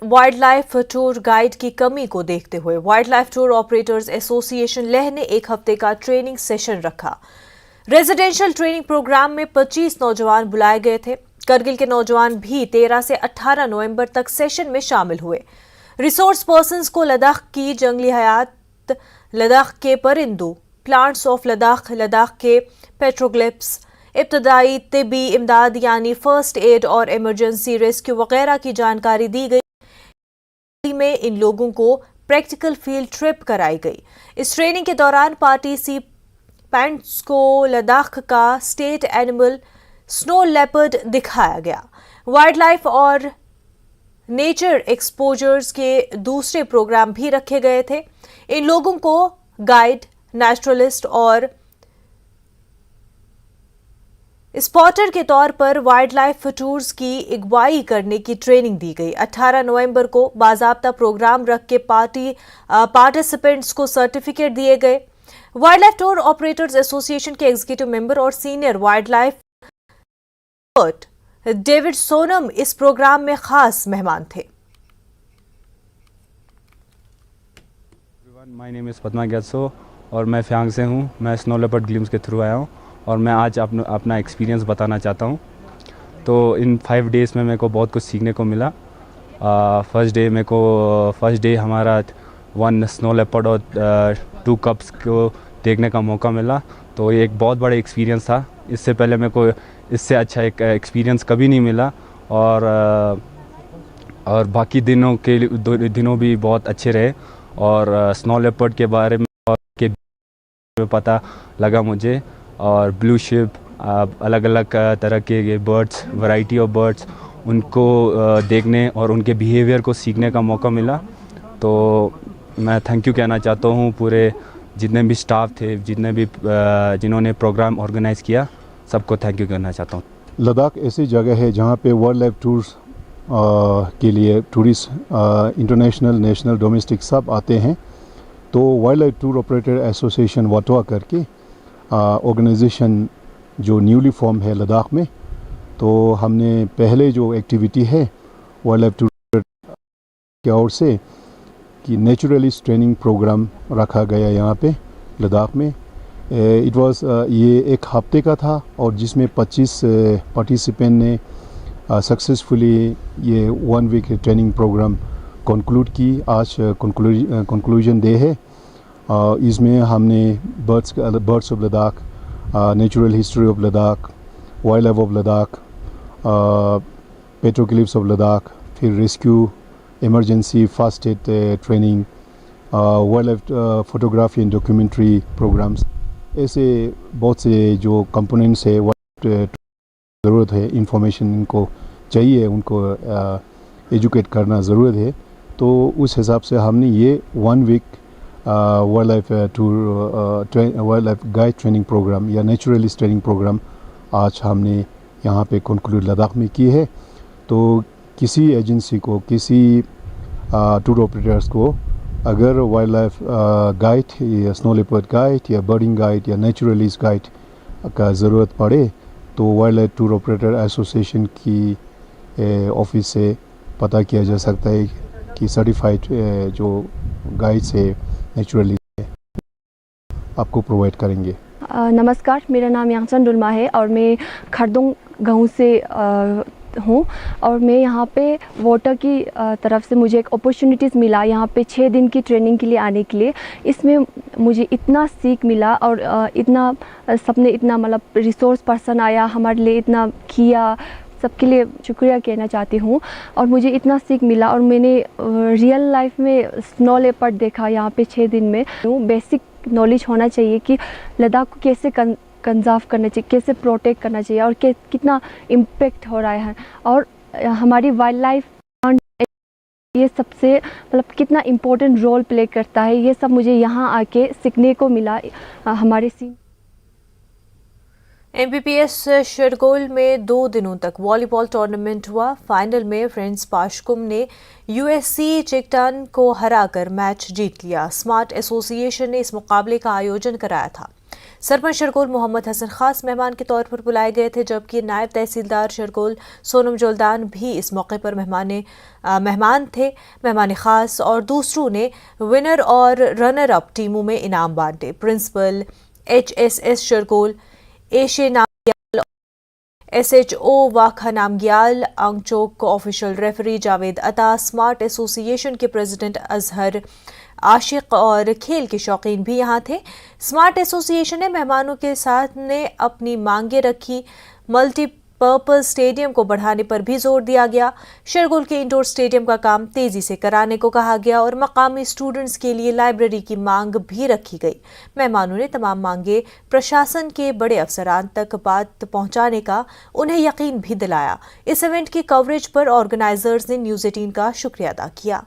Wild life tour guide की कमी को देखते हुए wild life tour operators association Leh ने एक हफ्ते का ट्रेनिंग सेशन रखा। रेजिडेंशियल ट्रेनिंग प्रोग्राम में 25 नौजवान बुलाए गए थे। करगिल के नौजवान भी 13 से 18 नवंबर तक सेशन में शामिल हुए। रिसोर्स पर्सन्स को लद्दाख की जंगली हयात, लद्दाख के परिंदों, प्लांट्स ऑफ लद्दाख, लद्दाख के पेट्रोग्लिफ्स, इब्तदाई तिबी इमदाद यानी फर्स्ट एड और इमरजेंसी रेस्क्यू वगैरह की जानकारी दी गई। में इन लोगों को प्रैक्टिकल फील्ड ट्रिप कराई गई। इस ट्रेनिंग के दौरान पार्टिसिपेंट्स को लद्दाख का स्टेट एनिमल स्नो लेपर्ड दिखाया गया। वाइल्ड लाइफ और नेचर एक्सपोजर्स के दूसरे प्रोग्राम भी रखे गए थे। इन लोगों को गाइड, नेचुरलिस्ट और स्पॉटर के तौर पर वाइल्ड लाइफ टूर्स की अगुवाई करने की ट्रेनिंग दी गई। 18 नवंबर को बाजाब्ता प्रोग्राम रख के पार्टिसिपेंट्स को सर्टिफिकेट दिए गए। Wild life tour operators association के एग्जीक्यूटिव मेंबर और senior wild life David Sonam इस प्रोग्राम में खास मेहमान थे। माय नेम इज़ पद्मा गैसो और मैं फ्यांग से हूँ। मैं स्नो लेपर्ड ग्लिम्स के थ्रू आया हूँ और मैं आज अपना एक्सपीरियंस बताना चाहता हूँ। तो इन 5 डेज़ में मेरे को बहुत कुछ सीखने को मिला। फर्स्ट डे हमारा 1 स्नो लेपर्ड और 2 कप्स को देखने का मौका मिला। तो ये एक बहुत बड़ा एक्सपीरियंस था। इससे पहले मेरे को इससे अच्छा एक एक्सपीरियंस कभी नहीं मिला। और बाकी दिनों भी बहुत अच्छे रहे। और स्नो लेपर्ड के बारे में पता लगा मुझे। और ब्लू शिप, अलग अलग तरह के बर्ड्स, वैरायटी ऑफ बर्ड्स, उनको देखने और उनके बिहेवियर को सीखने का मौका मिला। तो मैं थैंक यू कहना चाहता हूँ पूरे जितने भी स्टाफ थे, जिन्होंने प्रोग्राम ऑर्गेनाइज़ किया, सबको थैंक यू कहना चाहता हूँ। लद्दाख ऐसी जगह है जहाँ पे वाइल्ड लाइफ टूर्स के लिए टूरिस्ट इंटरनेशनल, नेशनल, डोमेस्टिक सब आते हैं। तो wildlife tour operator association वाटवा करके ऑर्गेनाइजेशन जो न्यूली फॉर्म है लद्दाख में, तो हमने पहले जो एक्टिविटी है वाइल्ड लाइफ टूर की ओर से कि नेचुरलिस्ट ट्रेनिंग प्रोग्राम रखा गया यहाँ पे लद्दाख में। इट वाज ये एक हफ्ते का था और जिसमें 25 पार्टिसिपेंट ने सक्सेसफुली ये 1 वीक ट्रेनिंग प्रोग्राम कंक्लूड की। आज कंक्लूजन डे है। इसमें हमने birds of Ladakh, natural history of Ladakh, wildlife of Ladakh, petroglyphs of Ladakh, फिर rescue, emergency, first aid training, wildlife photography and documentary programmes, ऐसे बहुत से जो कंपोनेंट्स है ज़रूरत है, इंफॉर्मेशन इनको चाहिए, उनको एजुकेट करना ज़रूरत है। तो उस हिसाब से हमने ये 1 week wildlife tour, wildlife guide training programme या नेचुरलिस्ट ट्रेनिंग प्रोग्राम आज हमने यहाँ पे कंक्लूड लद्दाख में की है। तो किसी एजेंसी को, किसी टूर ऑपरेटर्स को अगर वाइल्ड लाइफ गाइड या स्नो लेपर्ड गाइड या बर्डिंग गाइड या नेचुरलिस्ट गाइड का ज़रूरत पड़े तो wildlife tour operator association की ऑफिस से पता किया जा सकता है कि सर्टिफाइड जो गाइड्स है नेचुरलिस्ट है आपको प्रोवाइड करेंगे। नमस्कार, मेरा नाम यांगसन डुल्मा है और मैं खरदोंग गाँव से हूँ और मैं यहाँ पे वाटर की तरफ से मुझे एक अपॉर्चुनिटीज़ मिला यहाँ पे 6 दिन की ट्रेनिंग के लिए आने के लिए। इसमें मुझे इतना सीख मिला और इतना सबने इतना मतलब रिसोर्स पर्सन आया हमारे लिए, इतना किया, सबके लिए शुक्रिया कहना चाहती हूँ। और मुझे इतना सीख मिला और मैंने रियल लाइफ में स्नो लेपर्ड देखा यहाँ पे 6 दिन में। बेसिक नॉलेज होना चाहिए कि लद्दाख को कैसे कंजर्व करना चाहिए, कैसे प्रोटेक्ट करना चाहिए और कितना इम्पेक्ट हो रहा है और हमारी वाइल्ड लाइफ ये सबसे मतलब कितना इम्पोर्टेंट रोल प्ले करता है। ये सब मुझे यहाँ आके सीखने को मिला। हमारे सीन एमपीपीएस शरगोल में 2 दिनों तक वॉलीबॉल टूर्नामेंट हुआ। फाइनल में फ्रेंड्स पाशकुम ने यूएससी चिकटन को हराकर मैच जीत लिया। स्मार्ट एसोसिएशन ने इस मुकाबले का आयोजन कराया था। सरपंच शरगोल मोहम्मद हसन खास मेहमान के तौर पर बुलाए गए थे, जबकि नायब तहसीलदार शरगोल सोनम जोलदान भी इस मौके पर मेहमान थे। मेहमान खास और दूसरों ने विनर और रनर अप टीमों में इनाम बांटे। प्रिंसिपल HSS शरगोल एशे नामग्याल, SHO वाखा नामग्याल, आंगचोक ऑफिशियल रेफरी जावेद अता, स्मार्ट एसोसिएशन के प्रेसिडेंट अजहर आशिक और खेल के शौकीन भी यहाँ थे। स्मार्ट एसोसिएशन ने मेहमानों के साथ ने अपनी मांगे रखी। मल्टीपर्पज स्टेडियम को बढ़ाने पर भी जोर दिया गया। शरगोल के इंडोर स्टेडियम का काम तेजी से कराने को कहा गया और मकामी स्टूडेंट्स के लिए लाइब्रेरी की मांग भी रखी गई। मेहमानों ने तमाम मांगे प्रशासन के बड़े अफसरान तक बात पहुंचाने का उन्हें यकीन भी दिलाया। इस इवेंट की कवरेज पर ऑर्गेनाइजर्स ने न्यूज़ 18 का शुक्रिया अदा किया।